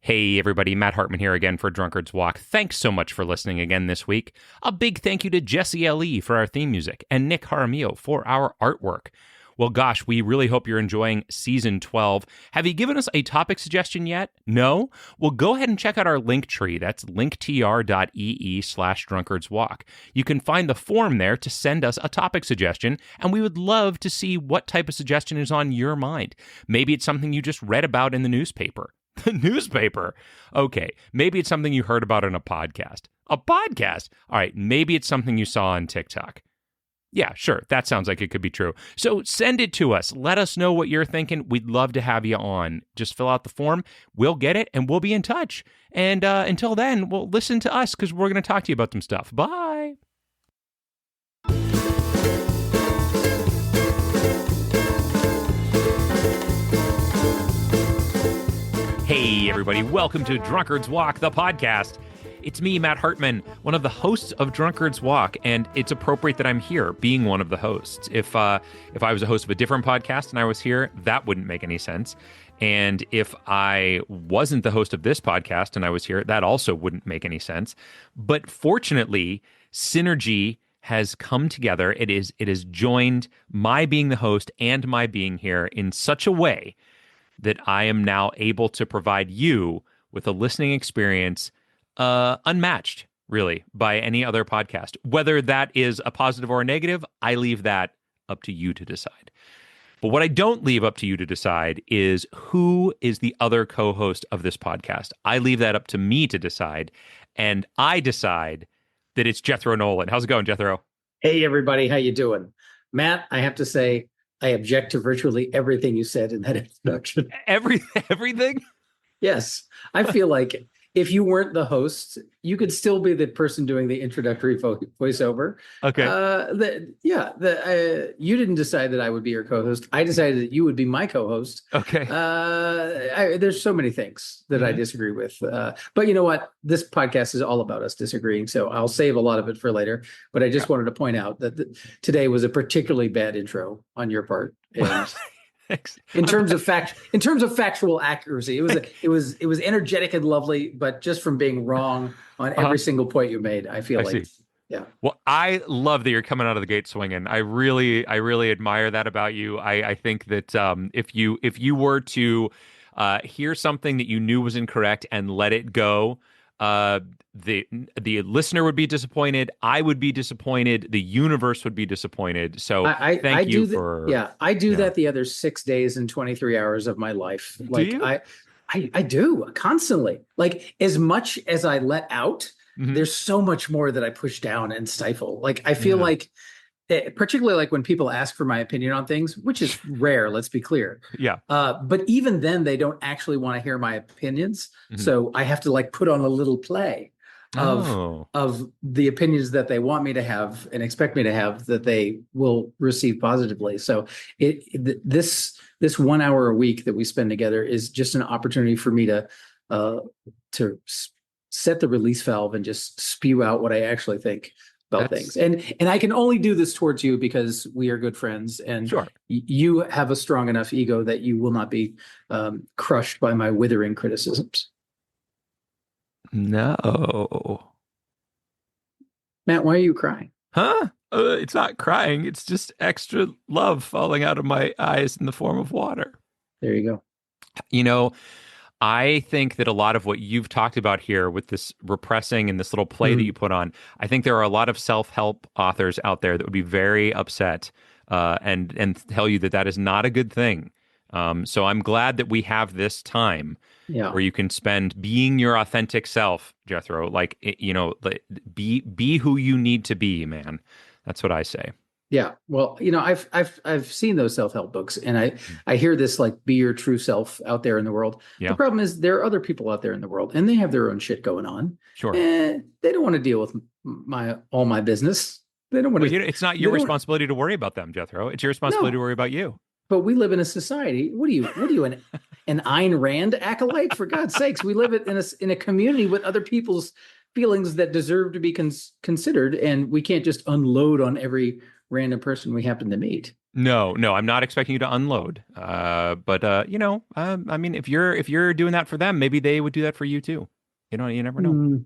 Hey everybody, Matt Hartman here again for Drunkard's Walk. Thanks so much for listening again this week. A big thank you to Jesse L.E. for our theme music and Nick Jaramillo for our artwork. Well, gosh, we really hope you're enjoying Season 12. Have you given us a topic suggestion yet? No? Well, go ahead and check out our link tree. That's linktr.ee/drunkardswalk. You can find the form there to send us a topic suggestion, and we would love to see what type of suggestion is on your mind. Maybe it's something you just read about in the newspaper. The newspaper? Okay, maybe it's something you heard about in a podcast. A podcast? All right, maybe it's something you saw on TikTok. Yeah, sure, that sounds like it could be true. So send it to us. Let us know what you're thinking. We'd love to have you on. Just fill out the form. We'll get it, and we'll be in touch. And until then, well, listen to us, because we're going to talk to you about some stuff. Bye! Hey, everybody. Welcome to Drunkard's Walk, the podcast. It's me, Matt Hartman, one of the hosts of Drunkard's Walk, and it's appropriate that I'm here, being one of the hosts. If I was a host of a different podcast and I was here, that wouldn't make any sense. And if I wasn't the host of this podcast and I was here, that also wouldn't make any sense. But fortunately, synergy has come together. It has joined my being the host and my being here in such a way that I am now able to provide you with a listening experience unmatched, really, by any other podcast. Whether that is a positive or a negative, I leave that up to you to decide. But what I don't leave up to you to decide is who is the other co-host of this podcast. I leave that up to me to decide, and I decide that it's Jethro Nolan. How's it going, Jethro? Hey, everybody. How you doing? Matt, I have to say, I object to virtually everything you said in that introduction. Everything? Yes. I feel like if you weren't the host, you could still be the person doing the introductory voiceover. Okay. You didn't decide that I would be your co-host. I decided that you would be my co-host. Okay. There's so many things that I disagree with. But you know what? This podcast is all about us disagreeing, so I'll save a lot of it for later. But I just wanted to point out that today was a particularly bad intro on your part. And in terms of factual accuracy, it was energetic and lovely, but just from being wrong on every single point you made, I feel like, yeah. Well, I love that you're coming out of the gate swinging. I really admire that about you. I think that if you were to hear something that you knew was incorrect and let it go, the listener would be disappointed. I would be disappointed. The universe would be disappointed. So thank you for. I do that the other 6 days and 23 hours of my life. Like, do you? I do constantly. Like, as much as I let out, there's so much more that I push down and stifle. Like, I feel like, particularly like when people ask for my opinion on things, which is rare, let's be clear. Yeah. But even then, they don't actually want to hear my opinions. So I have to like put on a little play of the opinions that they want me to have and expect me to have that they will receive positively. So this 1 hour a week that we spend together is just an opportunity for me to set the release valve and just spew out what I actually think about things. And I can only do this towards you because we are good friends, and you have a strong enough ego that you will not be crushed by my withering criticisms. No. Matt, why are you crying? Huh? It's not crying. It's just extra love falling out of my eyes in the form of water. There you go. You know, I think that a lot of what you've talked about here with this repressing and this little play that you put on, I think there are a lot of self-help authors out there that would be very upset and tell you that is not a good thing. So I'm glad that we have this time where you can spend being your authentic self, Jethro. Like, be who you need to be, man. That's what I say. Yeah. Well, I've seen those self-help books, and I hear this, like, be your true self out there in the world. Yeah. The problem is there are other people out there in the world, and they have their own shit going on. Sure. And they don't want to deal with all my business. They don't want to. It's not your responsibility to worry about them, Jethro. It's your responsibility to worry about you. But we live in a society. What are you, an Ayn Rand acolyte? For God's sakes, we live in a community with other people's feelings that deserve to be considered, and we can't just unload on every random person we happen to meet. No, no, I'm not expecting you to unload. But I mean, if you're doing that for them, maybe they would do that for you too. You never know. Hmm,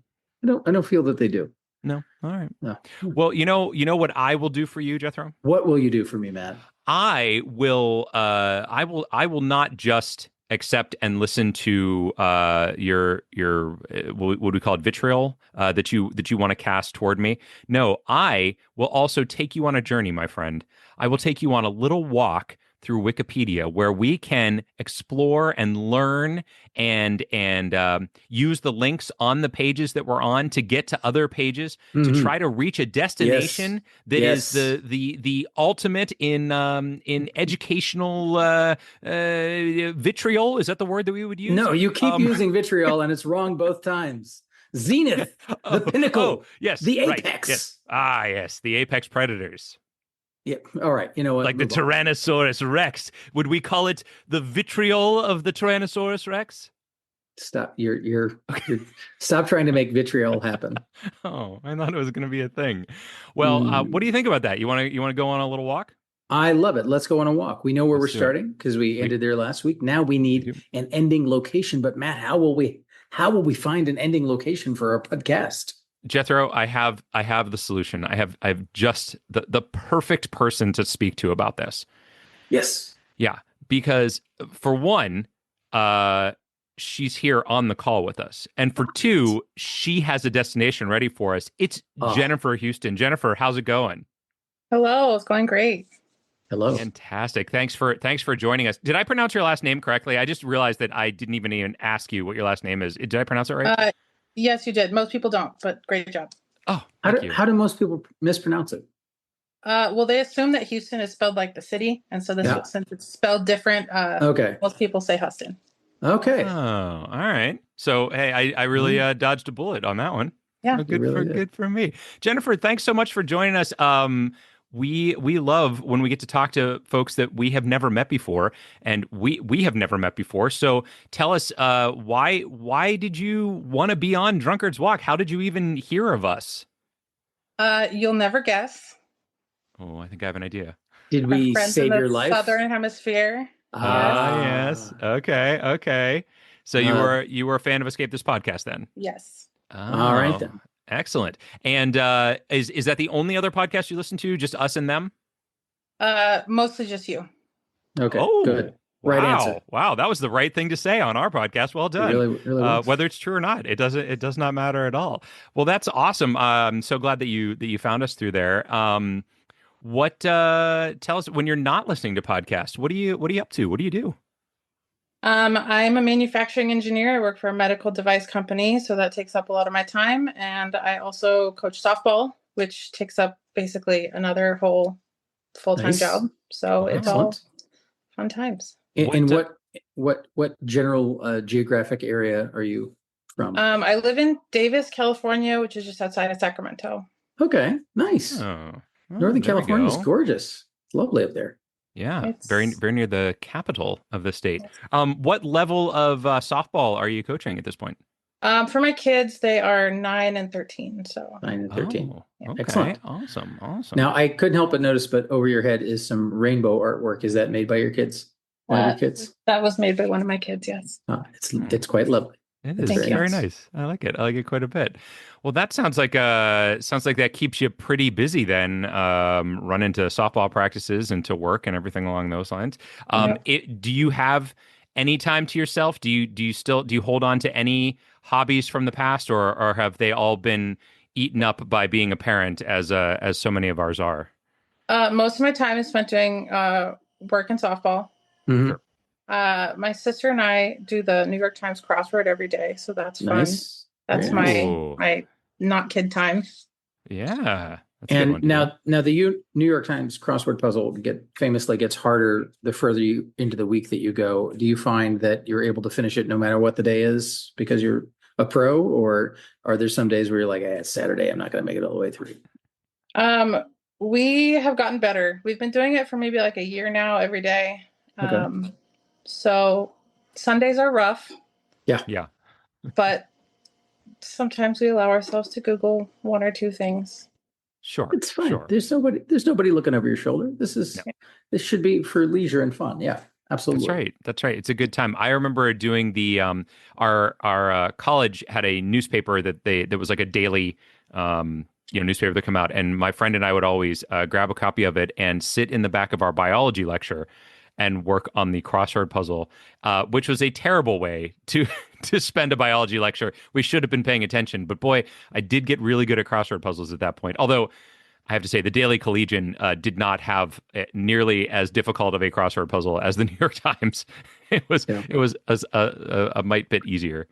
I don't feel that they do. No. All right. No. Well, you know what I will do for you, Jethro? What will you do for me, Matt? I will not just accept and listen to your what would we call it, vitriol, that you want to cast toward me. No, I will also take you on a journey, my friend. I will take you on a little walk through Wikipedia where we can explore and learn and use the links on the pages that we're on to get to other pages to Hmm. try to reach a Yes. destination that is Yes. the ultimate in educational vitriol. Is that the word that we would use? No, you keep Um, using vitriol and it's wrong both times. Zenith, the oh, pinnacle, yes, the right, yes, apex. yes, the apex predators, Yeah. All right. You know what? like the Move on. Tyrannosaurus Rex. Would we call it the vitriol of the Tyrannosaurus Rex? Stop. You're stop trying to make vitriol happen. Oh, I thought it was going to be a thing. Well, what do Mm, you think about that? You want to go on a little walk? I love it. Let's go on a walk. We know where we're Let's do it. starting because we We ended there last week. Now we we need do. an ending location. But Matt, how will we find an ending location for our podcast? Jethro, I have the solution. I have just the perfect person to speak to about this. Yes. Yeah, because for one, uh she's here on the call with us. And for two, she has a destination ready for us. It's Oh, Jennifer Houston. Jennifer, how's it going? Hello, it's going great. hello. Fantastic. Thanks for joining us. Did I pronounce your last name correctly? I just realized that I didn't even ask you what your last name is. Did I pronounce it right? Uh, yes, you did. Most people don't, but great job. Oh, How thank do you. how do most people mispronounce it? Well, they assume that Houston is spelled like the city, and so Yeah. since it's spelled different, Okay. most people say Huston. Okay. Oh, all right. So, hey, I really Mm, dodged a bullet on that one. Yeah. Oh, you good for really did. good for me. Jennifer, thanks so much for joining us. We love when we get to talk to folks that we have never met before, and we have never met before. So tell us, why did you want to be on Drunkard's Walk? How did you even hear of us? You'll never guess. Oh, I think I have an idea. Did Our we friends in save the your life? Southern Hemisphere. Yes. Ah, yes. Ah. Okay, okay. So you Uh, were you were a fan of Escape This Podcast then? Yes. all right Oh, then. excellent. And is that the only other podcast you listen to? Just us and them? Mostly just you. Okay. Oh, Good. Right answer. wow. Wow, that was the right thing to say on our podcast. Well It done. really was. Whether it's true or not, it does not matter at all. Well, that's awesome. I'm so glad that you found us through there. What tell us when you're not listening to podcasts, what are you up to? What do you do? I'm a manufacturing engineer. I work for a medical device company, so that takes up a lot of my time. And I also coach softball, which takes up basically another whole full-time Nice. job. So it's Wow. all Excellent. fun times. In What what general geographic area are you from? I live in Davis, California, which is just outside of Sacramento. Okay. Nice. oh, Northern there we California is go. gorgeous. It's lovely up there. Yeah, very It's very near the capital of the state. What level of softball are you coaching at this point? for my kids, they are 9 and 13. So 9 and 13. Oh, Yeah. okay. Excellent. Awesome. Awesome. Now, I couldn't help but notice, but over your head is some rainbow artwork. Is that made by your kids? One of your uh, kids? that was made by one of my kids. Yes. It's quite lovely. It It's is. Thank It's you. very nice. I like it. I like it quite a bit. Well, that sounds like that keeps you pretty busy then, run into softball practices and to work and everything along those lines. Yep. Do you have any time to yourself? Do you hold on to any hobbies from the past, or have they all been eaten up by being a parent as so many of ours are? Most of my time is spent doing work and softball. Mhm. My sister and I do the New York Times crossword every day, so that's fun. Nice. That's Very nice. Ooh. my not kid time. Yeah, that's a good And one to do. now the New York Times crossword puzzle famously gets harder the further you into the week that you go. Do you find that you're able to finish it no matter what the day is because you're a pro, or are there some days where you're like, hey, it's Saturday, I'm not going to make it all the way through? We have gotten better. We've been doing it for maybe like a year now, every day. Okay. So Sundays are rough, Yeah. but sometimes we allow ourselves to Google one or two things. Sure. It's fine. Sure. There's nobody looking over your shoulder. No. This should be for leisure and fun. Yeah, absolutely. That's right. That's right. It's a good time. I remember doing the our college had a newspaper that was like a daily newspaper that come out, and my friend and I would always grab a copy of it and sit in the back of our biology lecture and work on the crossword puzzle, which was a terrible way to to spend a biology lecture. We should have been paying attention, but boy, I did get really good at crossword puzzles at that point. Although I have to say, the Daily Collegian did not have nearly as difficult of a crossword puzzle as the New York Times. It was a mite bit easier.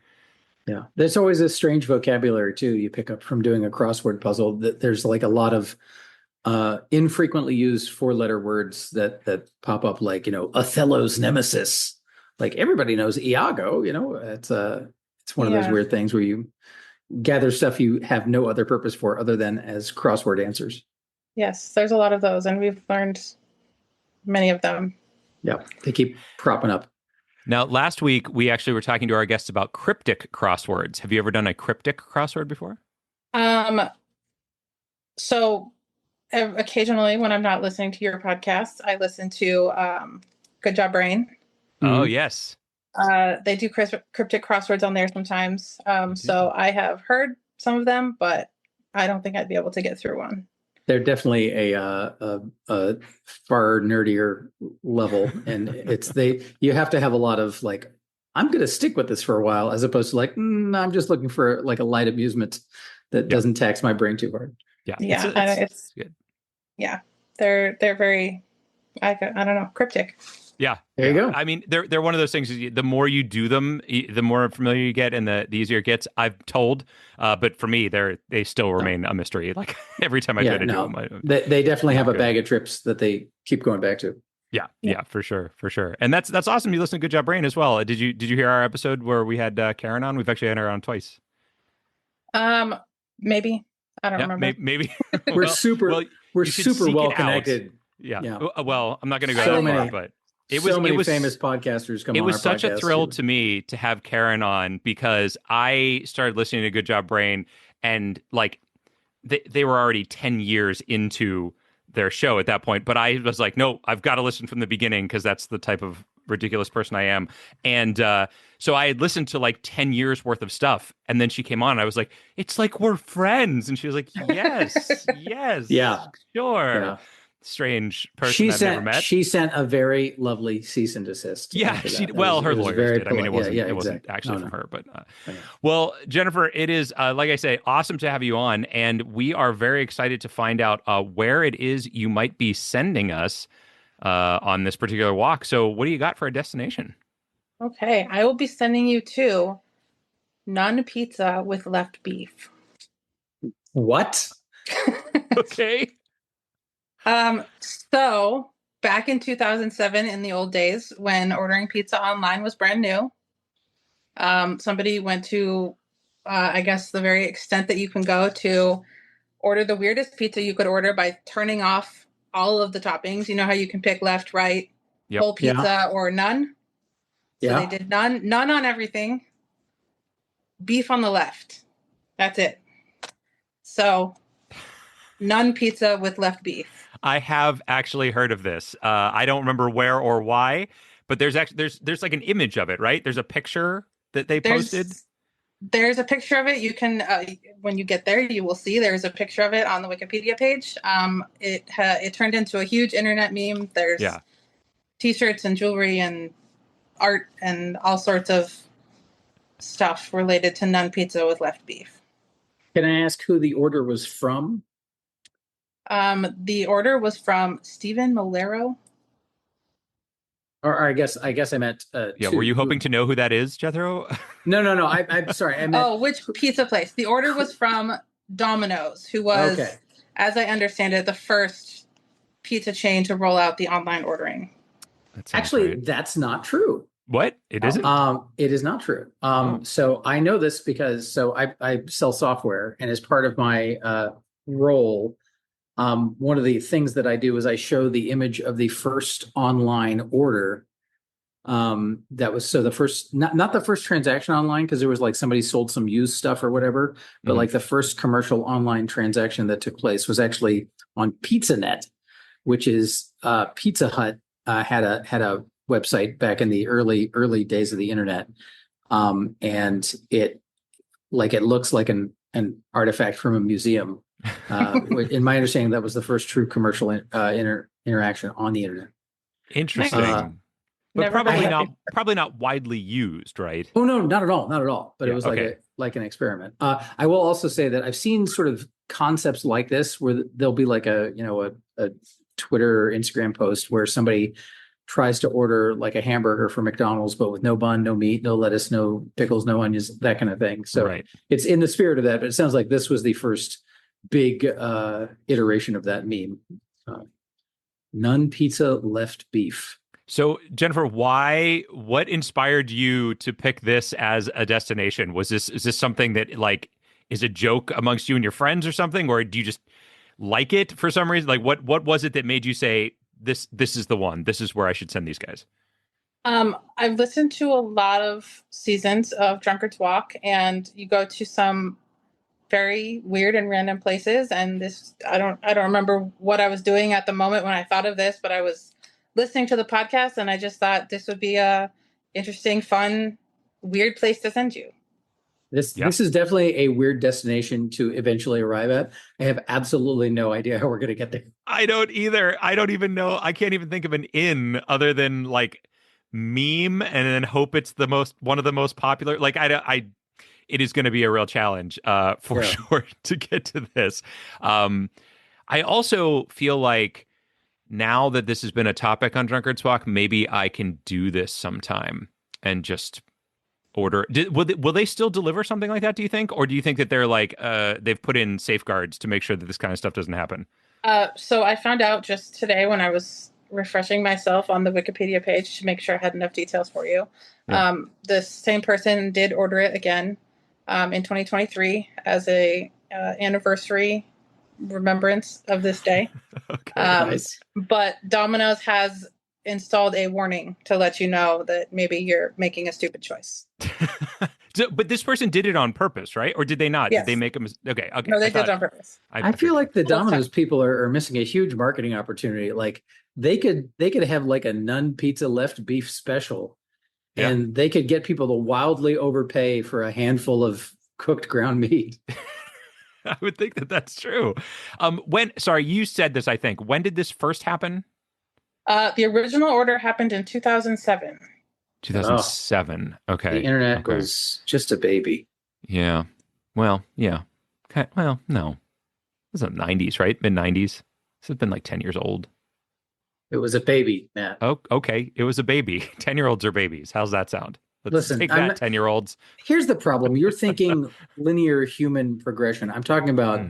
Yeah, there's always a strange vocabulary too you pick up from doing a crossword puzzle. That there's like a lot of infrequently used four-letter words that pop up, like Othello's nemesis. Like everybody knows Iago. It's one of those weird things where you gather stuff you have no other purpose for other than as crossword answers. Yes, there's a lot of those, and we've learned many of them. Yeah, they keep propping up. Now, last week, we actually were talking to our guests about cryptic crosswords. Have you ever done a cryptic crossword before? So occasionally when I'm not listening to your podcast, I listen to Good Job Brain. Oh, yes. They do cryptic crosswords on there sometimes. So I have heard some of them, but I don't think I'd be able to get through one. They're definitely a far nerdier level, and you have to have a lot of like, I'm going to stick with this for a while, as opposed to like, I'm just looking for like a light amusement that doesn't tax my brain too hard. Yeah, it's good. Yeah, they're very, I don't know, cryptic. Yeah, there you go. I mean, they're one of those things. The more you do them, the more familiar you get, and the easier it gets. I've told, but for me, they still remain a mystery. Like every time I try to do them, they definitely have a bag of trips that they keep going back to. Yeah, for sure. And that's awesome. You listen to Good Job Brain as well. Did you hear our episode where we had Karen on? We've actually had her on twice. Maybe I don't remember. Maybe we're super well connected. Yeah. Well, I'm not going to go so that far, but it was famous podcasters come on. It was our such a thrill too. to me to have Karen on, because I started listening to Good Job Brain, and like they were already 10 years into their show at that point. But I was like, no, I've got to listen from the beginning, because that's the type of ridiculous person I am. And so I had listened to like 10 years worth of stuff. And then she came on and I was like, it's like we're friends. And she was like, yes, yes. Yeah. Sure. Yeah. Strange person I've never met. She sent a very lovely cease and desist. Yeah, her lawyers did. I mean, it wasn't actually from her, but well, Jennifer, it is like I say, awesome to have you on, and we are very excited to find out where it is you might be sending us on this particular walk. So, what do you got for a destination? Okay, I will be sending you to Nun Pizza with left beef. What? Okay. So back in 2007, in the old days, when ordering pizza online was brand new, somebody went to, I guess, the very extent that you can go to order the weirdest pizza you could order by turning off all of the toppings. You know how you can pick left, right, whole pizza, or none? So they did none on everything. Beef on the left. That's it. So none pizza with left beef. I have actually heard of this. I don't remember where or why, but there's like an image of it, right? There's a picture that they posted. There's a picture of it. You can, when you get there, you will see there's a picture of it on the Wikipedia page. It turned into a huge internet meme. There's T-shirts and jewelry and art and all sorts of stuff related to none pizza with left beef. Can I ask who the order was from? The order was from Stephen Molero. Or I guess I meant. Were you hoping to know who that is, Jethro? No. I'm sorry. I meant... which pizza place? The order was from Domino's, who was, as I understand it, the first pizza chain to roll out the online ordering. Actually, that's not true. What? It isn't? It is not true. So I know this because I sell software, and as part of my role, one of the things that I do is I show the image of the first online order That was so the first, not the first transaction online, because there was like somebody sold some used stuff or whatever, but like the first commercial online transaction that took place was actually on PizzaNet, which is Pizza Hut had a website back in the early days of the internet, and it looks like an artifact from a museum. In my understanding, that was the first true commercial interaction on the internet. Interesting. But probably not widely used, right? Oh no, not at all, not at all. But Yeah, it was okay. like an experiment. I will also say that I've seen sort of concepts like this where there'll be like a Twitter or Instagram post where somebody tries to order like a hamburger from McDonald's, but with no bun, no meat, no lettuce, no pickles, no onions, that kind of thing. So Right. It's in the spirit of that, but it sounds like this was the first big iteration of that meme. None pizza, left beef. So, Jennifer, what inspired you to pick this as a destination? Is this something that like is a joke amongst you and your friends or something, or do you just like it for some reason? Like what was it that made you say this is the one? This is where I should send these guys? I've listened to a lot of seasons of Drunkard's Walk, and you go to some very weird and random places. And this, I don't remember what I was doing at the moment when I thought of this, but I was listening to the podcast, and I just thought this would be a interesting, fun, weird place to send you. This is definitely a weird destination to eventually arrive at. I have absolutely no idea how we're going to get there. I don't either. I don't even know. I can't even think of an inn other than like meme, and then hope it's one of the most popular. Like it is going to be a real challenge for sure to get to this. I also feel like now that this has been a topic on Drunkard's Walk, maybe I can do this sometime and just order. Will they still deliver something like that, do you think? Or do you think that they're like, they've put in safeguards to make sure that this kind of stuff doesn't happen? So I found out just today when I was refreshing myself on the Wikipedia page to make sure I had enough details for you. Yeah. The same person did order it again in 2023 as a anniversary remembrance of this day. Okay, nice. But Domino's has installed a warning to let you know that maybe you're making a stupid choice. But this person did it on purpose, right? Or did they not? Yes. Did they make a mistake? Okay. No, they did it on purpose. I feel like the Domino's people are missing a huge marketing opportunity. Like they could have like a none pizza left beef special, and they could get people to wildly overpay for a handful of cooked ground meat. I would think that that's true. Sorry, you said this, I think. When did this first happen? The original order happened in 2007. 2007. Okay. The internet was just a baby. Yeah. Well, yeah. Okay. Well, no. It was the 90s, right? Mid-90s. This has been like 10 years old. It was a baby, Matt. Oh, okay. It was a baby. 10-year-olds are babies. How's that sound? Listen, take that, 10-year-olds. Here's the problem. You're thinking linear human progression. I'm talking about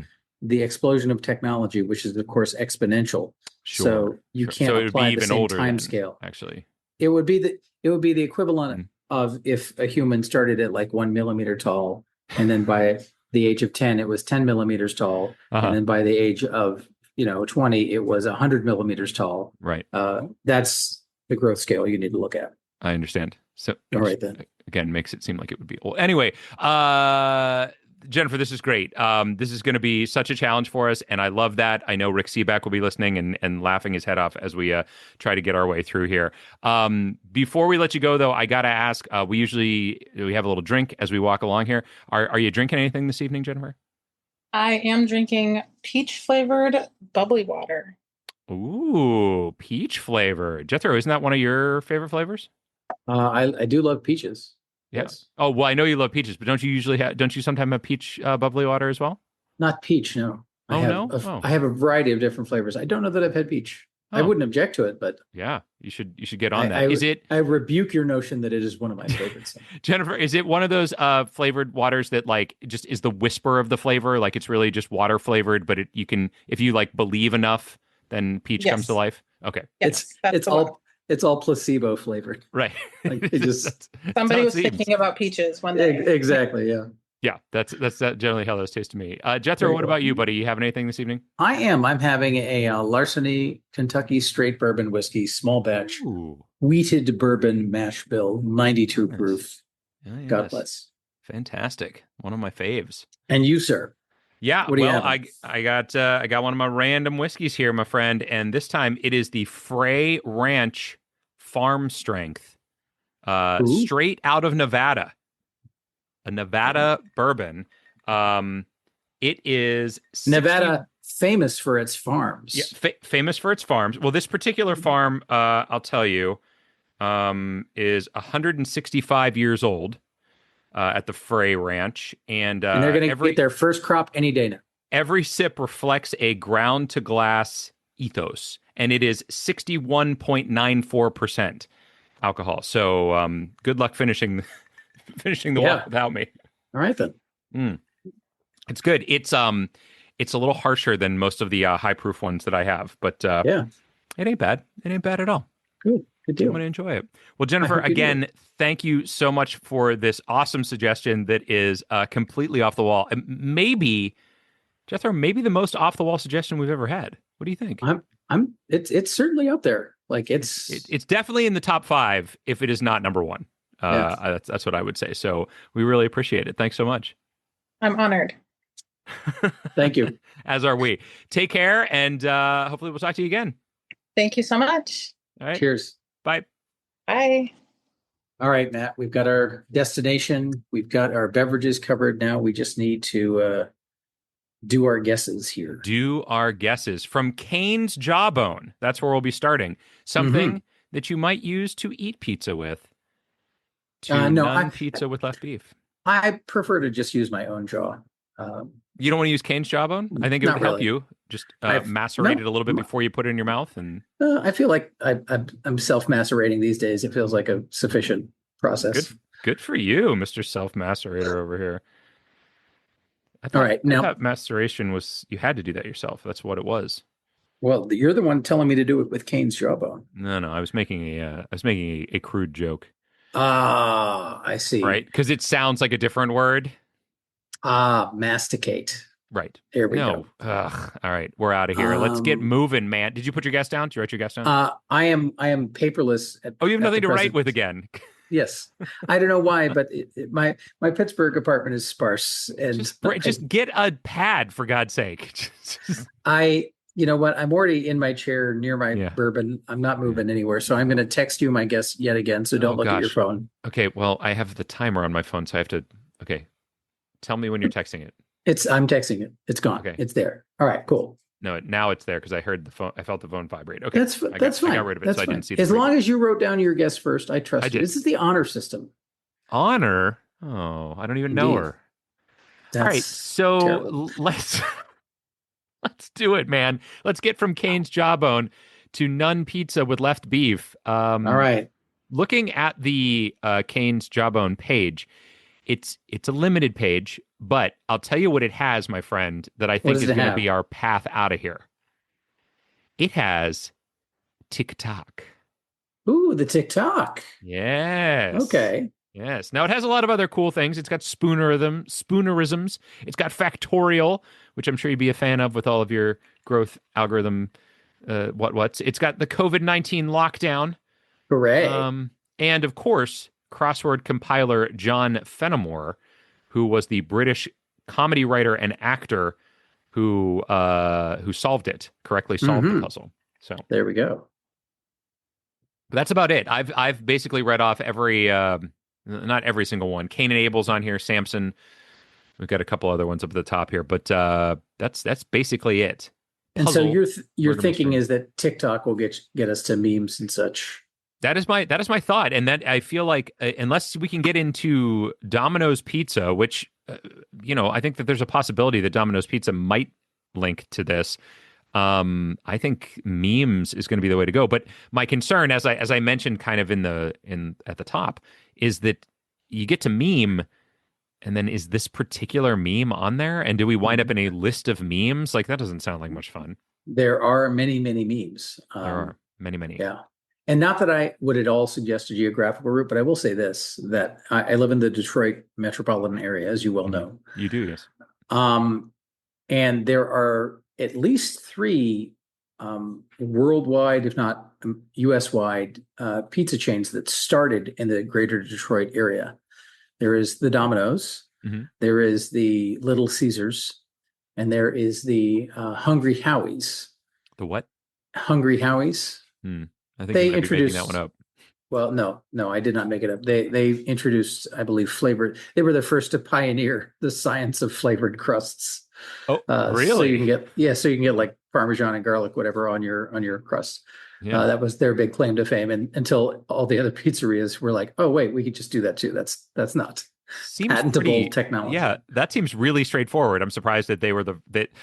the explosion of technology, which is, of course, exponential. Sure. So you can't apply the same time scale. Actually, it would be the equivalent of if a human started at like 1 millimeter tall, and then by the age of 10, it was 10 millimeters tall, and then by the age of 20, it was 100 millimeters tall. Right. That's the growth scale you need to look at. I understand. So, all right then. Again, makes it seem like it would be old. Anyway, Jennifer, this is great. This is going to be such a challenge for us, and I love that. I know Rick Seaback will be listening and laughing his head off as we try to get our way through here. Before we let you go, though, I got to ask, we have a little drink as we walk along here. Are you drinking anything this evening, Jennifer? I am drinking peach-flavored bubbly water. Ooh, peach flavor. Jethro, isn't that one of your favorite flavors? I do love peaches. Yes. Oh, well, I know you love peaches, but don't you sometimes have peach bubbly water as well? Not peach, no. I have a variety of different flavors. I don't know that I've had peach. I wouldn't object to it, but yeah, you should get on that. I rebuke your notion that it is one of my favorites. Jennifer, is it one of those flavored waters that like just is the whisper of the flavor, like it's really just water flavored, but you can, if you like believe enough, then peach comes to life? Okay. Yes, it's all placebo flavored. Right. Like somebody was thinking about peaches when they exactly, yeah. Yeah, that's generally how those taste to me. Jethro, Very what cool. about you, buddy? You having anything this evening? I am. I'm having a Larceny Kentucky Straight Bourbon Whiskey, small batch, Ooh, wheated bourbon mash bill, 92 yes. proof. Oh, God yes. bless. Fantastic. One of my faves. And you, sir, Yeah, what are you well, having? I got one of my random whiskeys here, my friend, and this time it is the Frey Ranch Farm Strength, Ooh, straight out of Nevada, a Nevada bourbon. Um, it is 60. Nevada, famous for its Yeah, farms. famous for its farms. Well, this particular farm, I'll tell you, is 165 years old at the Frey Ranch, and And they're going to get their first crop any day now. every sip reflects a ground to glass ethos, and it is 61.94% alcohol. So, good luck finishing finishing the walk Yeah. without me. All right, then. Mm. It's good. It's a little harsher than most of the high proof ones that I have, but Yeah. it ain't bad. It ain't bad at all. Good. Good I'm deal. going to enjoy it. Well, I Jennifer, hope you do. again, thank you so much for this awesome suggestion that is completely off the wall. And maybe, Jethro, maybe the most off the wall suggestion we've ever had. What do you think? It's certainly up there. Like It's definitely in the top 5 if it is not number 1. Yeah. That's what I would say. So we really appreciate it. Thanks so much. I'm honored. Thank you. As are we. Take care, and hopefully we'll talk to you again. Thank you so much. All right. Cheers. Bye. Bye. All right, Matt, we've got our destination. We've got our beverages covered now. We just need to do our guesses here. Do our guesses from Cain's Jawbone. That's where we'll be starting. Something that you might use to eat pizza with. To No, pizza with left beef. I prefer to just use my own jaw. You don't want to use Cain's Jawbone? I think it Not would help really. you. Just I've- macerate no. it a little bit before you put it in your mouth. And I feel like I'm self-macerating these days. It feels like a sufficient process. good for you, Mr. Self-Macerator over here. All right, I now, thought maceration was, you had to do that yourself. That's what it was. well, you're the one telling me to do it with Cain's Jawbone. No, I was making a crude joke. Ah, I see. Right? Because it sounds like a different word. Masticate. Right. There we No. go. Ugh. All right. We're out of here. Let's get moving, man. Did you put your guess down? Did you write your guess down? I am paperless. Oh, you have at nothing the to write present. with again. Yes, I don't know why, but my Pittsburgh apartment is sparse, and Just get a pad, for God's sake. you know what? I'm already in my chair near my bourbon. I'm not moving anywhere, so I'm going to text you my guess yet again. So don't look at your phone. Okay. Well, I have the timer on my phone, so I have to. Okay. Tell me when you're texting it. I'm texting it. It's gone. Okay. It's there. All right. Cool. No, now it's there because I heard the phone. I felt the phone vibrate. Okay. That's fine. I got rid of it, That's so I fine. didn't see it. As long as you wrote down your guess first, I trust I you. did. This is the honor system. Honor. Oh, I don't even know her. That's all right. So terrible. let's do it, man. Let's get from Cain's Jawbone to Nun Pizza with left beef. All right. Looking at the Cain's Jawbone page, it's a limited page, but I'll tell you what it has, my friend, that I think is going to be our path out of here. It has TikTok. Ooh, the TikTok. Yes. Okay. Yes. Now it has a lot of other cool things. It's got spoonerisms. It's got factorial, which I'm sure you'd be a fan of with all of your growth algorithm what's. It's got the COVID-19 lockdown. Hooray. And of course, crossword compiler John Fenimore, who was the British comedy writer and actor who correctly solved the puzzle. So there we go. But that's about it. I've basically read off every not every single one. Cain and Abel's on here, Samson. We've got a couple other ones up at the top here, but that's basically it. And Puzzle, so your thinking is that TikTok will get us to memes and such. That is my thought, and that I feel like unless we can get into Domino's Pizza, which I think that there's a possibility that Domino's Pizza might link to this. I think memes is going to be the way to go. But my concern, as I mentioned, kind of at the top, is that you get to meme, and then is this particular meme on there? And do we wind up in a list of memes? Like that doesn't sound like much fun. There are many memes. There are many. Yeah. And not that I would at all suggest a geographical route, but I will say this, that I live in the Detroit metropolitan area, as you well know. You do, yes. Um, and there are at least three worldwide, if not US wide, pizza chains that started in the greater Detroit area. There is the Domino's, there is the Little Caesars, and there is the Hungry Howie's. The what? Hungry Howie's. I think They you might be making introduced that one up. Well, no, I did not make it up. They introduced, I believe, flavored. They were the first to pioneer the science of flavored crusts. Oh, really? So you can get like Parmesan and garlic, whatever, on your crust. Yeah. That was their big claim to fame, and until all the other pizzerias were like, "Oh, wait, we could just do that too." That's not Seems patentable technology. Yeah, that seems really straightforward. I'm surprised that they were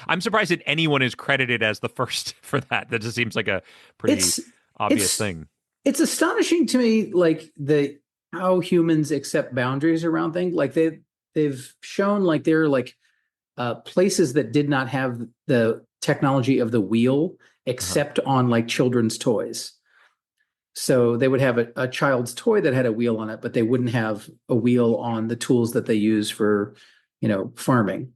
I'm surprised that anyone is credited as the first for that. That just seems like a pretty obvious thing. It's astonishing to me, like how humans accept boundaries around things. Like they've shown like there are like places that did not have the technology of the wheel except on like children's toys. So they would have a child's toy that had a wheel on it, but they wouldn't have a wheel on the tools that they use for, farming.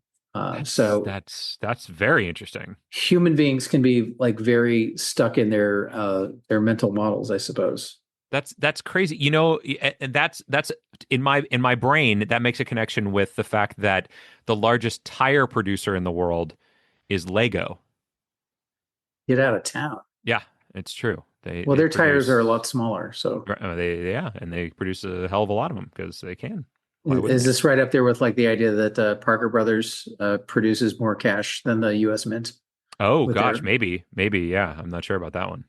So that's very interesting. Human beings can be like very stuck in their mental models, I suppose. That's crazy. And that's in my brain, that makes a connection with the fact that the largest tire producer in the world is Lego. Get out of town. Yeah, it's true. Their tires are a lot smaller, so and they produce a hell of a lot of them because they can. Is this right up there with like the idea that Parker Brothers produces more cash than the U.S. Mint? Oh gosh, maybe, yeah. I'm not sure about that one.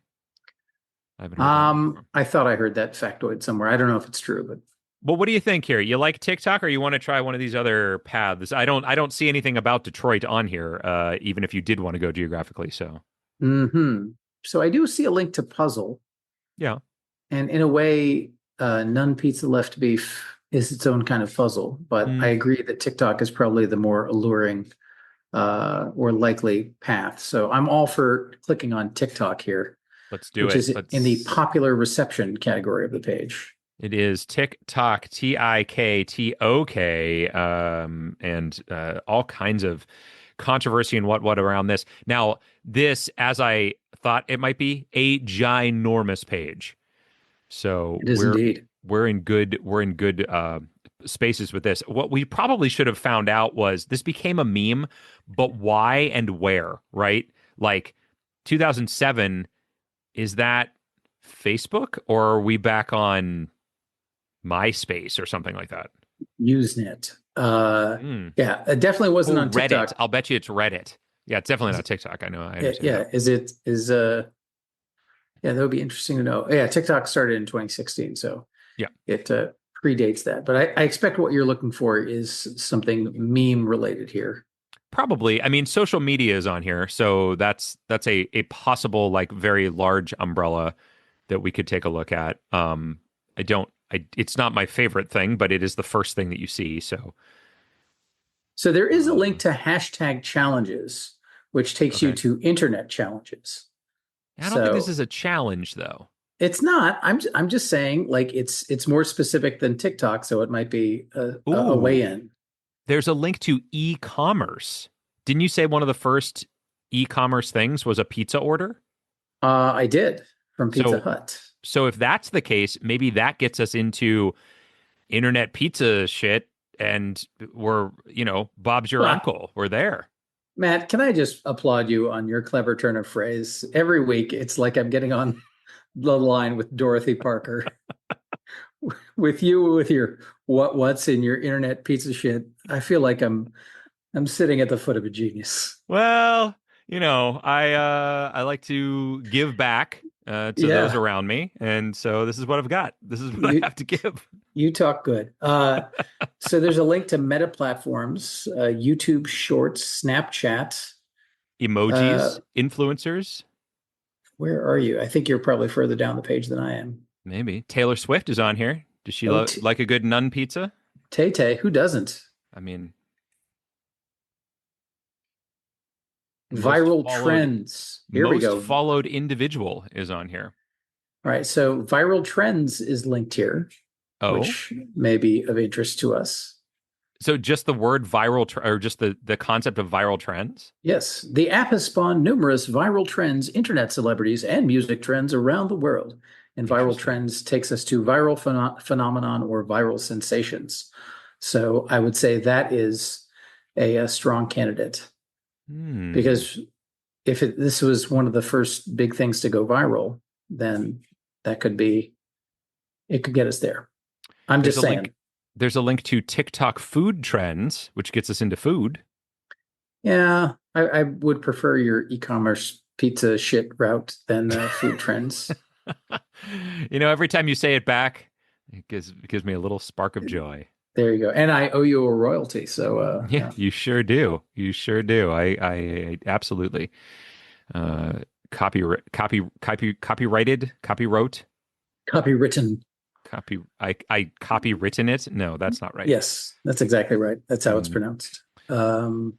I haven't heard I thought I heard that factoid somewhere. I don't know if it's true, but well, what do you think here? You like TikTok, or you want to try one of these other paths? I don't see anything about Detroit on here, even if you did want to go geographically. So. So I do see a link to Puzzle. Yeah. And in a way, None Pizza Left Beef is its own kind of puzzle. But I agree that TikTok is probably the more alluring or likely path. So I'm all for clicking on TikTok here. Let's do it. Which is in the popular reception category of the page. It is TikTok, TikTok, and all kinds of controversy and what around this. Now, this, as I thought it might be, a ginormous page. So it is indeed. We're in good spaces with this. What we probably should have found out was this became a meme, but why and where, right? Like 2007, is that Facebook, or are we back on MySpace or something like that? Usenet. Yeah, it definitely wasn't on TikTok. Reddit. I'll bet you it's Reddit. Yeah, it's definitely not TikTok. I know. I understand. Yeah. That would be interesting to know. Yeah, TikTok started in 2016, so yeah, it predates that. But I expect what you're looking for is something meme related here. Probably. I mean, social media is on here, so that's a possible like very large umbrella that we could take a look at. It's not my favorite thing, but it is the first thing that you see. So there is a link to hashtag challenges, which takes you to internet challenges. I don't think this is a challenge, though. It's not. I'm just saying, like it's more specific than TikTok, so it might be a way in. There's a link to e-commerce. Didn't you say one of the first e-commerce things was a pizza order? I did, from Pizza Hut. So if that's the case, maybe that gets us into internet pizza shit, and we're, Bob's your uncle. We're there. Matt, can I just applaud you on your clever turn of phrase? Every week, it's like I'm getting on the line with Dorothy Parker. With you, with your what's in your internet pizza shit, I feel like I'm sitting at the foot of a genius. Well, I like to give back to those around me, and so this is what I've got. This is what I have to give. You talk good. So there's a link to Meta platforms, YouTube Shorts, Snapchat, emojis, influencers. Where are you? I think you're probably further down the page than I am. Maybe Taylor Swift is on here. Does she like a good nun pizza? Tay, who doesn't? I mean, viral trends. Here we go. Most followed individual is on here. All right. So viral trends is linked here, Oh, which may be of interest to us. so just the word viral or just the concept of viral trends? Yes, the app has spawned numerous viral trends, internet celebrities, and music trends around the world. And viral Interesting. trends takes us to viral phenomenon or viral sensations. So I would say that is a strong candidate Hmm. because if this was one of the first big things to go viral, then that could be, it could get us there. I'm There's just a link. saying. There's a link to TikTok food trends, which gets us into food. Yeah, I would prefer your e-commerce pizza shit route than food trends. Every time you say it back, it gives me a little spark of joy. There you go. And I owe you a royalty. So Yeah, yeah. you sure do. You sure do. I absolutely uh copyrighted, copywrote, Copywritten. I copywritten it. No, that's not right. Yes, that's exactly right. That's how it's Mm. pronounced. Um,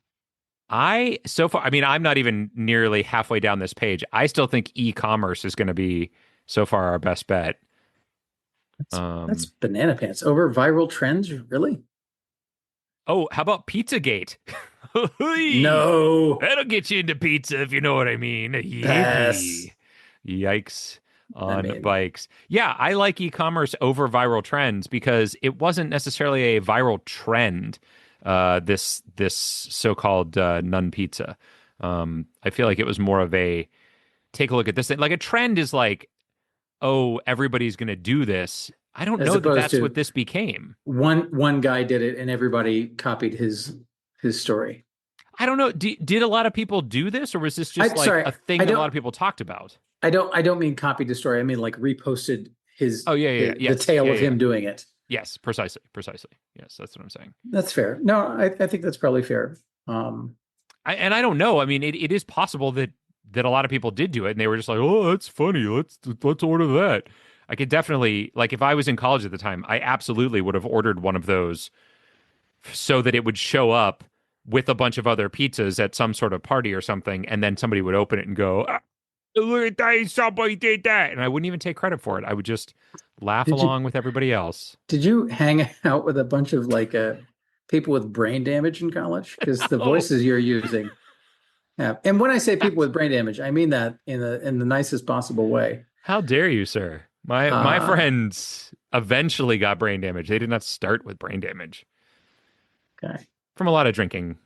I so far, I mean, I'm not even nearly halfway down this page. I still think e-commerce is going to be so far our best bet. that's Um, banana pants. Over viral trends, really? oh, how about Pizzagate? Hoo-hee! No. That'll get you into pizza if you know what I mean. Pass. Yippee. Yikes I on mean, bikes. Yeah, I like e-commerce over viral trends because it wasn't necessarily a viral trend, this so-called nun pizza. I feel like it was more of a take a look at this thing. Like a trend is like, oh, everybody's going to do this. I don't as know that opposed that's what to this became. one guy did it and everybody copied his story. I don't know. Did a lot of people do this, or was this I just like sorry, a thing I that a don't lot of people talked about? I don't mean copied the story. I mean like reposted Oh yeah, yeah, yeah. the Yes, tale yeah, of yeah, yeah. him doing it. Yes, precisely, precisely. Yes, that's what I'm saying. That's fair. No, I think that's probably fair. Um, And I don't know. I mean, it is possible that a lot of people did do it, and they were just like, "Oh, that's funny. Let's order that." I could definitely like if I was in college at the time, I absolutely would have ordered one of those so that it would show up with a bunch of other pizzas at some sort of party or something, and then somebody would open it and go, "Ah, look at that, somebody did that," and I wouldn't even take credit for it. I would just laugh did you along with everybody else. Did you hang out with a bunch of people with brain damage in college? Because the Oh, voices you're using have, and when I say people with brain damage, I mean that in the nicest possible way. how dare you, sir? My Uh, friends eventually got brain damage. They did not start with brain damage okay. from a lot of drinking,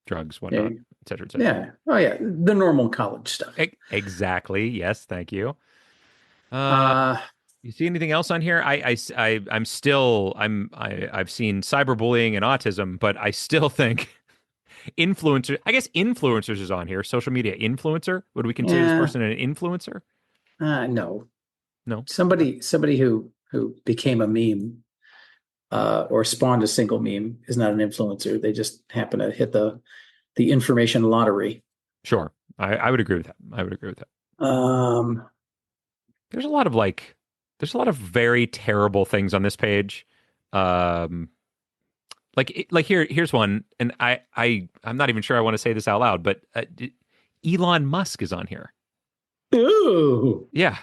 drugs, Yeah. whatnot, et cetera, et cetera. Yeah. Oh yeah. The normal college stuff. Exactly. Yes, thank you. Uh, Uh, you see anything else on here? I'm still I've seen cyberbullying and autism, but I still think influencer. I guess influencers is on here. Social media influencer. Would we consider this yeah. person an influencer? No. No. Somebody who became a meme or spawned a single meme is not an influencer. They just happen to hit the information lottery. Sure. I would agree with that. I would agree with that. Um, There's a lot of there's a lot of very terrible things on this page. Um, here's one, and I'm not even sure I want to say this out loud, but Elon Musk is on here. Ooh. Yeah,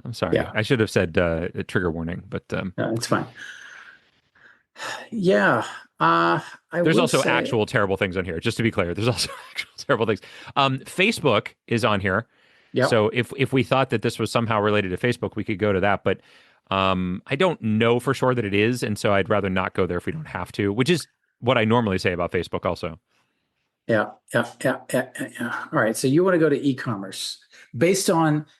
I'm sorry. Yeah. I should have said a trigger warning, but No, it's fine. Yeah. I there's will also say, actual terrible things on here. Just to be clear, there's also actual terrible things. Facebook is on here. yep. So if we thought that this was somehow related to Facebook, we could go to that. But I don't know for sure that it is, and so I'd rather not go there if we don't have to, which is what I normally say about Facebook also. Yeah. Yeah. All right. So you want to go to e-commerce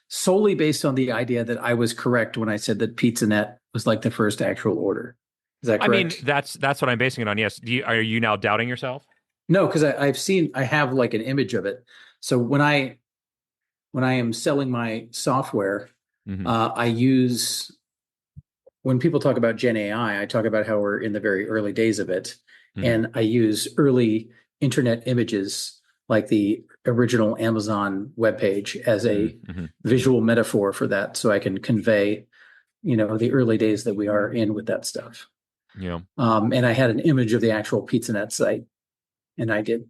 solely based on the idea that I was correct when I said that PizzaNet was like the first actual order. Is that I mean, correct? that's what I'm basing it on. Yes. Are you now doubting yourself? No, because I have like an image of it. So when I am selling my software, Mm-hmm. I use when people talk about Gen AI, I talk about how we're in the very early days of it. Mm-hmm. And I use early internet images like the original Amazon webpage as a Mm-hmm. visual metaphor for that. So I can convey, the early days that we are in with that stuff. Yeah. And I had an image of the actual PizzaNet site and I did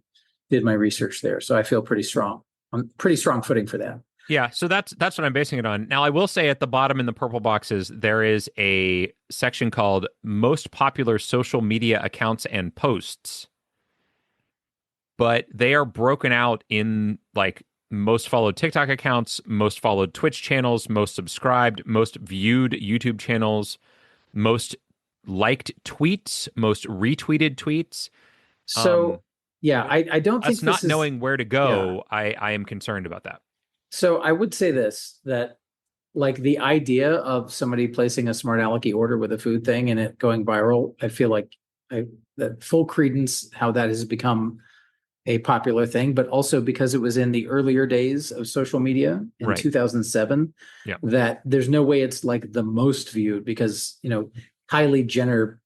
my research there. So I feel pretty strong. I'm pretty strong footing for that. Yeah, so that's what I'm basing it on. Now, I will say at the bottom in the purple boxes, there is a section called most popular social media accounts and posts, but they are broken out in like most followed TikTok accounts, most followed Twitch channels, most subscribed, most viewed YouTube channels, most liked tweets, most retweeted tweets. So yeah, I don't think Us this not is knowing where to yeah. go, I am concerned about that. So I would say this, that like the idea of somebody placing a smart alecky order with a food thing and it going viral, I feel like that full credence how that has become a popular thing, but also because it was in the earlier days of social media in Right. 2007, Yeah. that there's no way it's like the most viewed because, Kylie Jenner,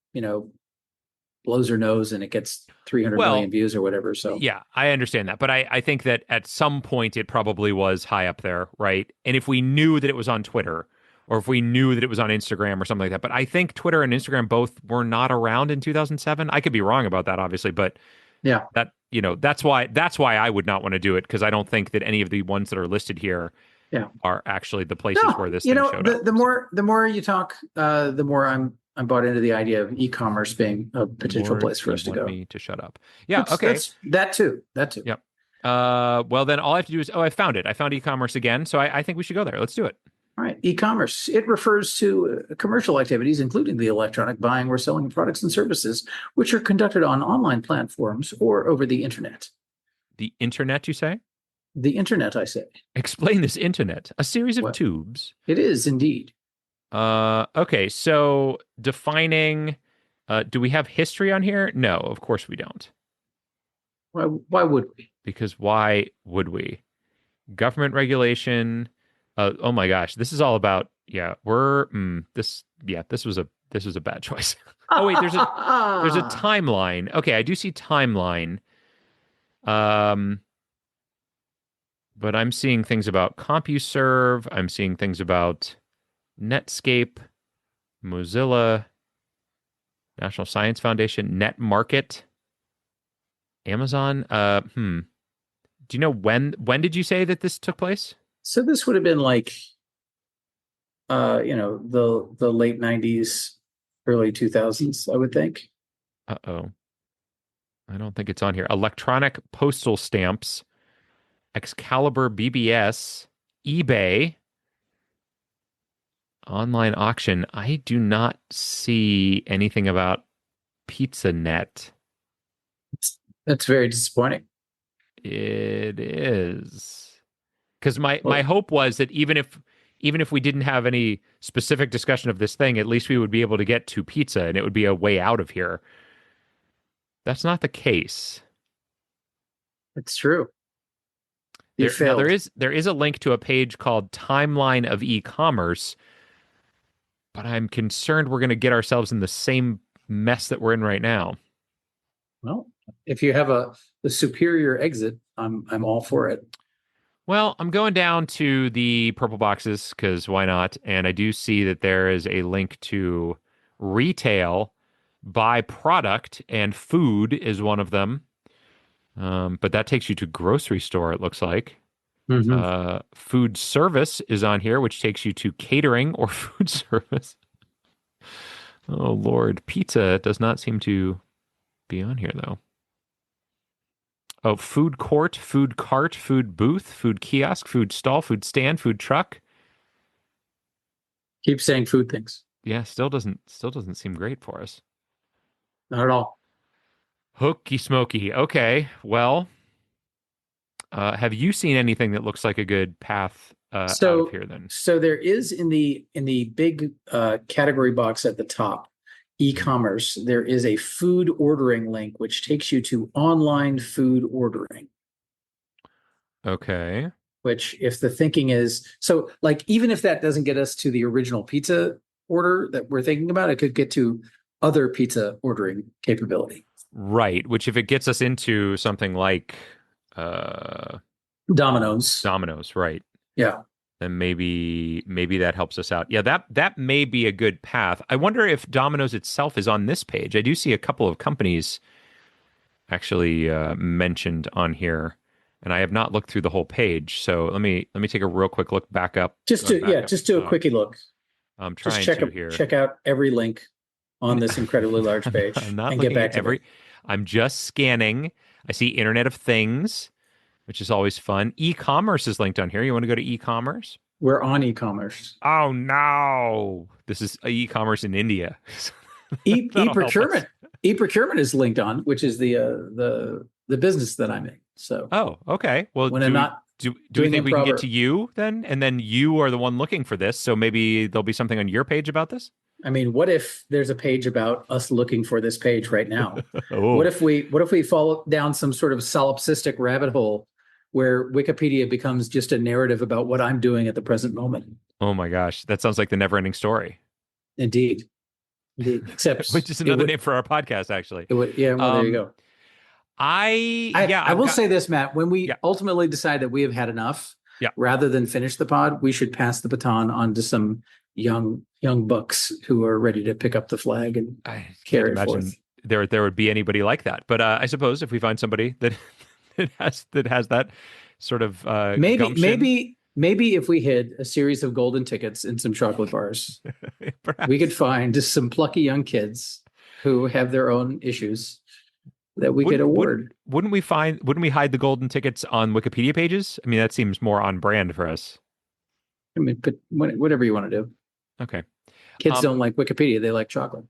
blows her nose and it gets 300 million Well, views or whatever. So yeah, I understand that. But I think that at some point it probably was high up there, right? And if we knew that it was on Twitter or if we knew that it was on Instagram or something like that. But I think Twitter and Instagram both were not around in 2007. I could be wrong about that, obviously, but yeah. that's why I would not want to do it because I don't think that any of the ones that are listed here Yeah. are actually the places where No, this thing showed up. the more you talk, the more I'm bought into the idea of e-commerce being a potential place for us to go. Me to shut up. Yeah. Okay. That's that too. That too. Yep. Well, then all I have to do is, I found it. I found e-commerce again. So I think we should go there. Let's do it. All right. E-commerce. It refers to commercial activities, including the electronic buying or selling of products and services, which are conducted on online platforms or over the internet. The internet, you say? The internet, I say. Explain this internet. A series of tubes. It is indeed. Okay. So defining, do we have history on here? No, of course we don't. Why would we? Because why would we? Government regulation. Oh my gosh, this is all about this was a bad choice. Oh wait, there's a timeline. Okay, I do see timeline. But I'm seeing things about CompuServe. I'm seeing things about Netscape, Mozilla, National Science Foundation, NetMarket, Amazon. Do you know when did you say that this took place? So this would have been like, the late 90s, early 2000s, I would think. Uh-oh. I don't think it's on here. Electronic postal stamps, Excalibur BBS, eBay, online auction. I do not see anything about PizzaNet. That's very disappointing. It is. Because my hope was that even if we didn't have any specific discussion of this thing, at least we would be able to get to pizza and it would be a way out of here. That's not the case. It's true. There is a link to a page called Timeline of E-commerce, but I'm concerned we're going to get ourselves in the same mess that we're in right now. Well, if you have a superior exit, I'm all for it. Well, I'm going down to the purple boxes because why not? And I do see that there is a link to retail by product, and food is one of them. But that takes you to grocery store, it looks like. Mm-hmm. Food service is on here, which takes you to catering or food service. Oh, Lord. Pizza does not seem to be on here, though. Oh, food court, food cart, food booth, food kiosk, food stall, food stand, food truck. Keep saying food things. Yeah, still doesn't seem great for us. Not at all. Hooky smoky. Okay, well, have you seen anything that looks like a good path out of here then? So there is in the big category box at the top, e-commerce, there is a food ordering link which takes you to online food ordering. Okay. Which, if the thinking is so, like, even if that doesn't get us to the original pizza order that we're thinking about, it could get to other pizza ordering capability. Right. Which, if it gets us into something like Domino's, right? Yeah. Then maybe that helps us out. Yeah, that may be a good path. I wonder if Domino's itself is on this page. I do see a couple of companies actually mentioned on here and I have not looked through the whole page. So let me take a real quick look back up. Just do a quickie look. I'm Just trying to here. check out every link on this incredibly large page I'm not and get looking back at to every. it. I'm just scanning. I see Internet of Things, which is always fun. E-commerce is linked on here. You want to go to e-commerce? We're on e-commerce. Oh no! This is e-commerce in India. That'll help us. E-procurement. E-procurement is linked on, which is the business that I'm in. So Oh, okay. Well, when I'm not do we doing think we can get improper- to you then? And then you are the one looking for this, so maybe there'll be something on your page about this? I mean, what if there's a page about us looking for this page right now? Oh. What if we fall down some sort of solipsistic rabbit hole where Wikipedia becomes just a narrative about what I'm doing at the present moment? Oh my gosh, that sounds like the never-ending story. Indeed. Except Which is another name for our podcast, actually. It would, yeah, well, there you go. I will say this, Matt. When we ultimately decide that we have had enough, rather than finish the pod, we should pass the baton on to some young bucks who are ready to pick up the flag and carry it forth. There would be anybody like that. But I suppose if we find somebody that has that sort of maybe if we hid a series of golden tickets and some chocolate bars, we could find some plucky young kids who have their own issues that we could award. Wouldn't we hide the golden tickets on Wikipedia pages? I mean, that seems more on brand for us. I mean, but whatever you want to do. Okay. Kids don't like Wikipedia; they like chocolate.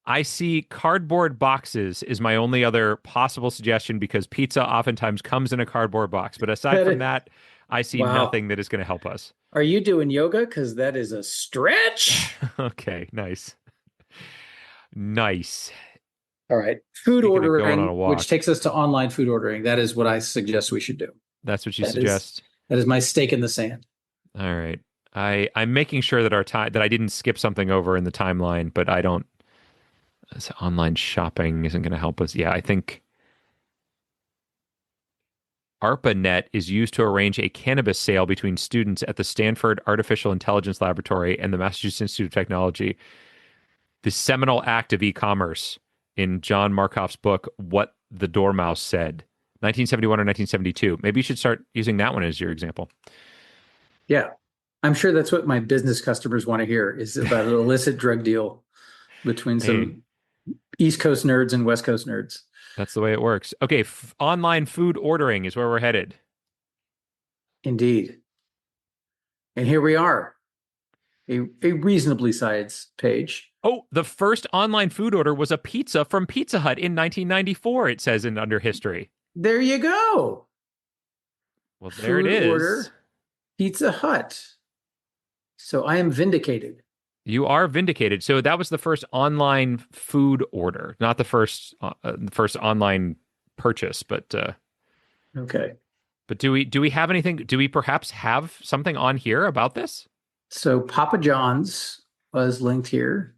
I see cardboard boxes is my only other possible suggestion because pizza oftentimes comes in a cardboard box. But aside from that, I see nothing that is going to help us. Are you doing yoga? Because that is a stretch. Okay, nice. Nice. All right. Food ordering, which takes us to online food ordering. That is what I suggest we should do. That's what you suggest? That is my stake in the sand. All right. I'm making sure that that I didn't skip something over in the timeline, but I don't. Online shopping isn't going to help us. Yeah, I think ARPANET is used to arrange a cannabis sale between students at the Stanford Artificial Intelligence Laboratory and the Massachusetts Institute of Technology. The seminal act of e-commerce in John Markoff's book, What the Dormouse Said, 1971 or 1972. Maybe you should start using that one as your example. Yeah, I'm sure that's what my business customers want to hear is about an illicit drug deal between some East Coast nerds and West Coast nerds. That's the way it works. Okay, online food ordering is where we're headed. Indeed. And here we are, a reasonably sized page. Oh, the first online food order was a pizza from Pizza Hut in 1994, it says under history. There you go. Well, there it is. Order, Pizza Hut. So I am vindicated. You are vindicated. So that was the first online food order, not the first online purchase, but okay. But do we have anything? Do we perhaps have something on here about this? So Papa John's was linked here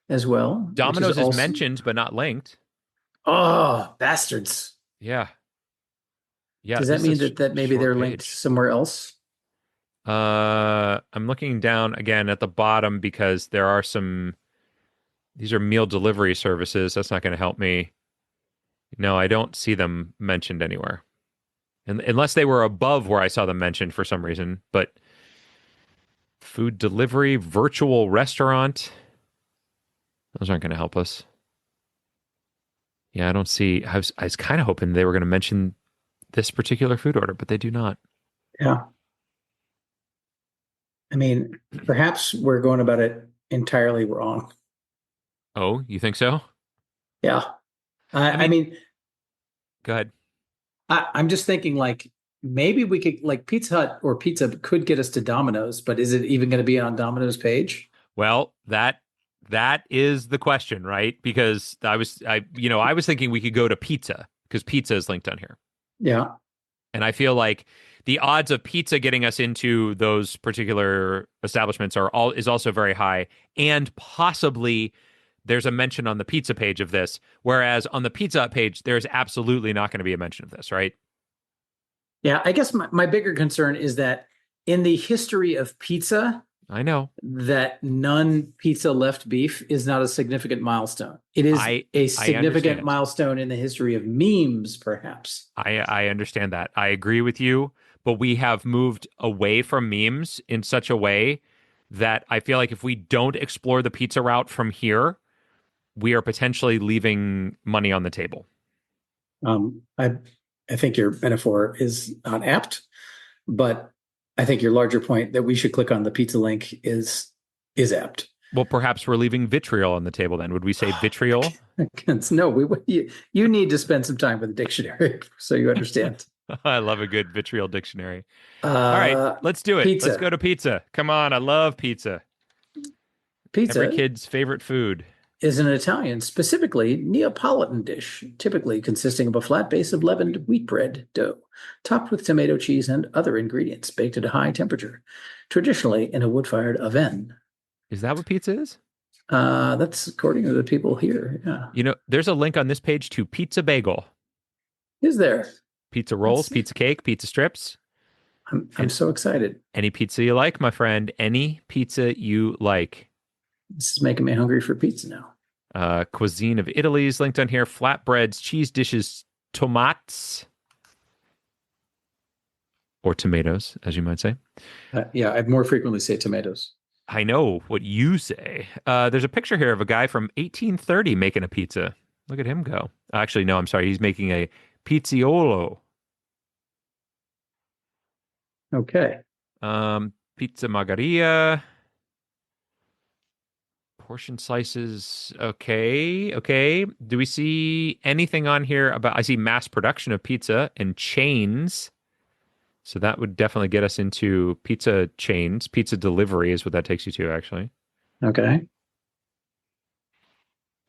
as well. Domino's is mentioned but not linked. Oh, bastards! Yeah. Does that mean that maybe they're linked somewhere else? I'm looking down again at the bottom because there are these are meal delivery services. That's not going to help me. No, I don't see them mentioned anywhere. And unless they were above where I saw them mentioned for some reason, but food delivery, virtual restaurant, those aren't going to help us. Yeah, I don't see. I was kind of hoping they were going to mention this particular food order, but they do not. Yeah. I mean, perhaps we're going about it entirely wrong. Oh, you think so? Yeah. I mean, go ahead. I'm just thinking like maybe we could like Pizza Hut or pizza could get us to Domino's, but is it even going to be on Domino's page? Well, that is the question, right? Because I was thinking we could go to pizza because pizza is linked on here. Yeah. And I feel like the odds of pizza getting us into those particular establishments is also very high. And possibly there's a mention on the pizza page of this, whereas on the Pizza Hut page, there's absolutely not going to be a mention of this, right? Yeah, I guess my bigger concern is that in the history of pizza, I know. that none pizza left beef is not a significant milestone. It is a significant understand. milestone in the history of memes, perhaps. I understand that. I agree with you, but we have moved away from memes in such a way that I feel like if we don't explore the pizza route from here, we are potentially leaving money on the table. I think your metaphor is not apt, but I think your larger point that we should click on the pizza link is apt. Well, perhaps we're leaving vitriol on the table then. Would we say vitriol? No, you need to spend some time with the dictionary so you understand. I love a good vitriol dictionary. All right, let's do it. Pizza. Let's go to pizza. Come on, I love pizza. Pizza Every kid's favorite food. is an Italian, specifically Neapolitan dish, typically consisting of a flat base of leavened wheat bread dough, topped with tomato cheese and other ingredients, baked at a high temperature, traditionally in a wood-fired oven. Is that what pizza is? That's according to the people here. Yeah. You know, there's a link on this page to Pizza Bagel. Is there? Pizza rolls, pizza cake, pizza strips. I'm so excited. Any pizza you like, my friend. Any pizza you like. This is making me hungry for pizza now. Cuisine of Italy is linked on here. Flatbreads, cheese dishes, tomates. Or tomatoes, as you might say. Yeah, I more frequently say tomatoes. I know what you say. There's a picture here of a guy from 1830 making a pizza. Look at him go. Actually, no, I'm sorry. He's making a pizziolo. Okay. Pizza margherita. Portion slices. Okay. Do we see anything on here about, I see mass production of pizza and chains. So that would definitely get us into pizza chains. Pizza delivery is what that takes you to, actually. Okay.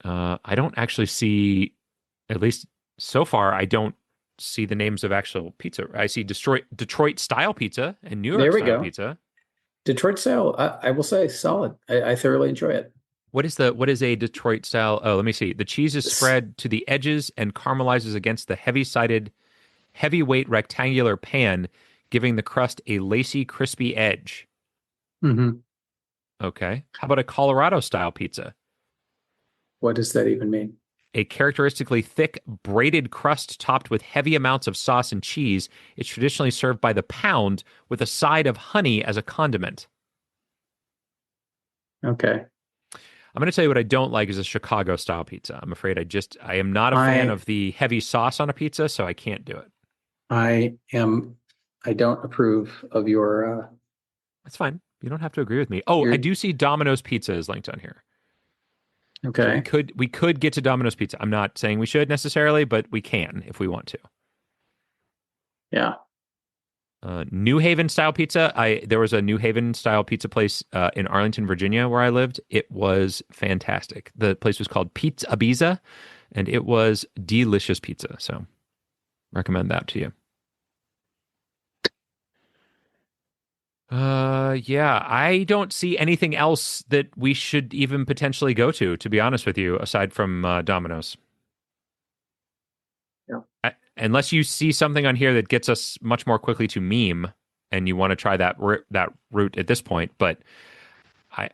I don't actually see, at least so far, I don't see the names of actual pizza. I see Detroit style pizza and New York style pizza. Detroit style, I will say, solid. I thoroughly enjoy it. What is a Detroit style? Oh, let me see. The cheese is spread to the edges and caramelizes against the heavyweight rectangular pan, giving the crust a lacy, crispy edge. Mm-hmm. Okay. How about a Colorado style pizza? What does that even mean? A characteristically thick, braided crust topped with heavy amounts of sauce and cheese. It's traditionally served by the pound with a side of honey as a condiment. Okay. I'm going to tell you what I don't like is a Chicago style pizza. I'm afraid I am not a fan of the heavy sauce on a pizza, so I can't do it. I don't approve of your. That's fine. You don't have to agree with me. Oh, I do see Domino's Pizza is linked on here. Okay. So we could get to Domino's Pizza. I'm not saying we should necessarily, but we can if we want to. Yeah. New Haven style pizza. There was a New Haven style pizza place in Arlington, Virginia, where I lived. It was fantastic. The place was called Pizza Ibiza, and it was delicious pizza. So, recommend that to you. Yeah, I don't see anything else that we should even potentially go to be honest with you, aside from Domino's. Yeah. Unless you see something on here that gets us much more quickly to meme and you want to try that route at this point, but I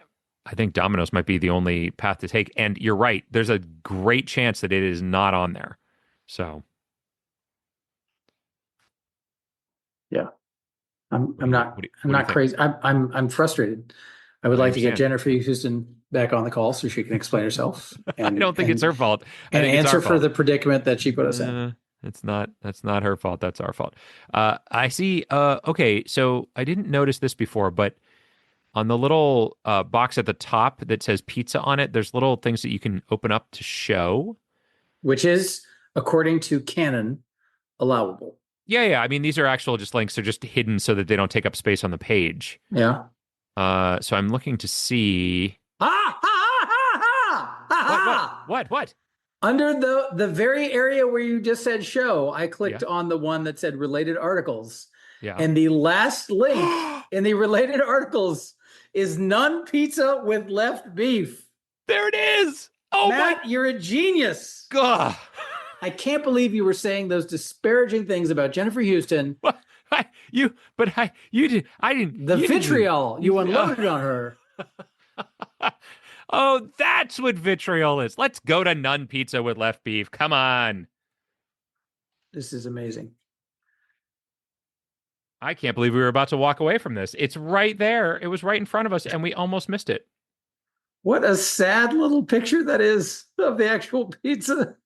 think Domino's might be the only path to take. And you're right, there's a great chance that it is not on there. So yeah. I'm not crazy. I'm frustrated. I would like to get Jennifer Huston back on the call so she can explain herself. And, I don't think it's her fault. And answer for the predicament that she put us in. That's not her fault. That's our fault. I see. Okay, so I didn't notice this before, but on the little box at the top that says pizza on it, there's little things that you can open up to show. Which is, according to canon, allowable. Yeah. I mean, these are actual just links. They're just hidden so that they don't take up space on the page. Yeah. So I'm looking to see. What? Under the very area where you just said show, I clicked on the one that said related articles. Yeah. And the last link in the related articles is none pizza with left beef. There it is. Oh, Matt, you're a genius. God. I can't believe you were saying those disparaging things about Jennifer Huston You did. I didn't. The you didn't- vitriol you unloaded on her. Oh, that's what vitriol is. Let's go to Nun Pizza with left beef. Come on. This is amazing. I can't believe we were about to walk away from this. It's right there. It was right in front of us, and we almost missed it. What a sad little picture that is of the actual pizza.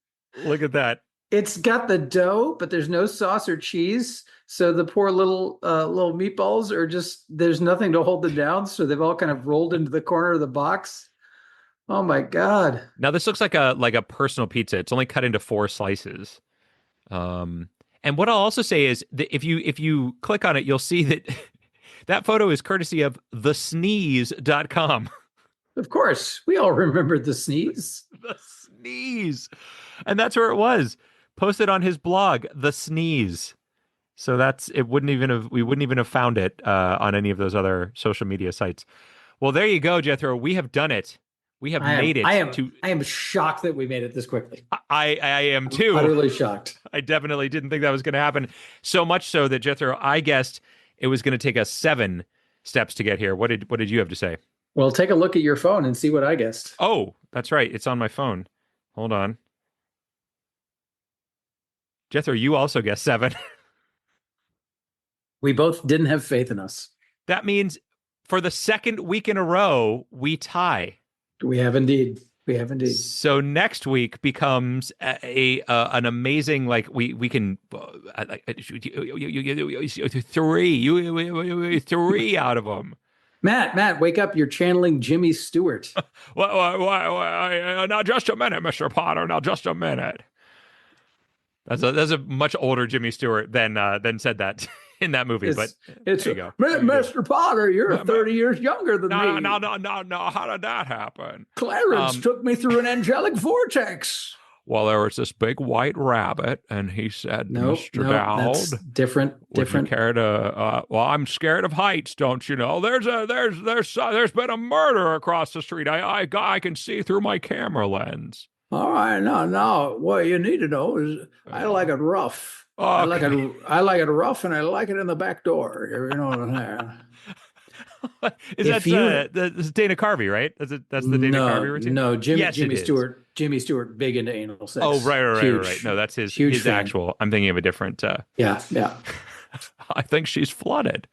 Look at that. It's got the dough, but there's no sauce or cheese. So the poor little meatballs are just, there's nothing to hold them down. So they've all kind of rolled into the corner of the box. Oh my God. Now this looks like a personal pizza. It's only cut into 4 slices. And what I'll also say is that if you click on it, you'll see that that photo is courtesy of thesneeze.com. Of course, we all remember the sneeze. The Sneeze. And that's where it was. Posted on his blog, The Sneeze. So we wouldn't even have found it on any of those other social media sites. Well, there you go, Jethro. We have done it. We have made it. I am shocked that we made it this quickly. I am too. I'm utterly shocked. I definitely didn't think that was going to happen. So much so that, Jethro, I guessed it was going to take us 7 steps to get here. What did you have to say? Well, take a look at your phone and see what I guessed. Oh, that's right. It's on my phone. Hold on. Jethro, you also guessed 7. We both didn't have faith in us. That means for the second week in a row, we tie. We have indeed. We have indeed. So next week becomes an amazing, like we can 3 out of them. Matt, wake up! You're channeling Jimmy Stewart. Now just a minute, Mr. Potter. Now just a minute. That's a much older Jimmy Stewart than said that in that movie. But there you go. Mr. Potter, you're 30 years younger than me. No. How did that happen? Clarence took me through an angelic vortex. Well, there was this big white rabbit, and he said, "Mr. Dowd, that's different. would you care to? Well, I'm scared of heights, don't you know? There's been a murder across the street. I can see through my camera lens." All right, no. What you need to know is I like it rough. Okay. I like it rough, and I like it in the back door. You know what I'm saying? That's Dana Carvey, right? That's the Dana Carvey routine? No, Yes, Jimmy Stewart, big into anal sex. Oh, right. Huge. No, that's his fan. actual. I'm thinking of a different. Yeah. I think she's flooded.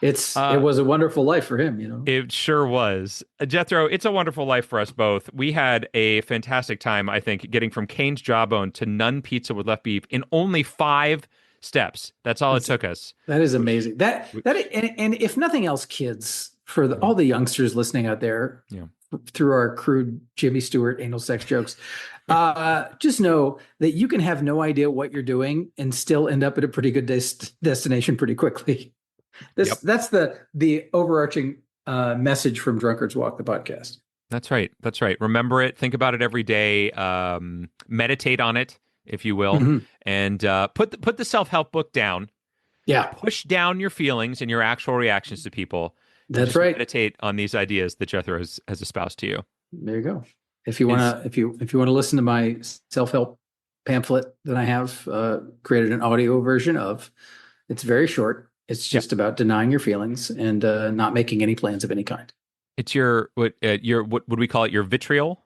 It was a wonderful life for him, you know. It sure was. Jethro, it's a wonderful life for us both. We had a fantastic time, I think, getting from Cain's Jawbone to Nun Pizza with left beef in only 5 steps. That's all it took us. That is amazing. And if nothing else, kids, for all the youngsters listening out there, through our crude Jimmy Stewart anal sex jokes, just know that you can have no idea what you're doing and still end up at a pretty good destination pretty quickly. That's the overarching message from Drunkards Walk, the podcast. That's right. Remember it. Think about it every day. Meditate on it, if you will, and put the self-help book down. Yeah. Push down your feelings and your actual reactions to people. That's right. Meditate on these ideas that Jethro has espoused to you. There you go. If you want to listen to my self-help pamphlet that I have created an audio version of, it's very short. It's just about denying your feelings and not making any plans of any kind. It's what would we call it? Your vitriol?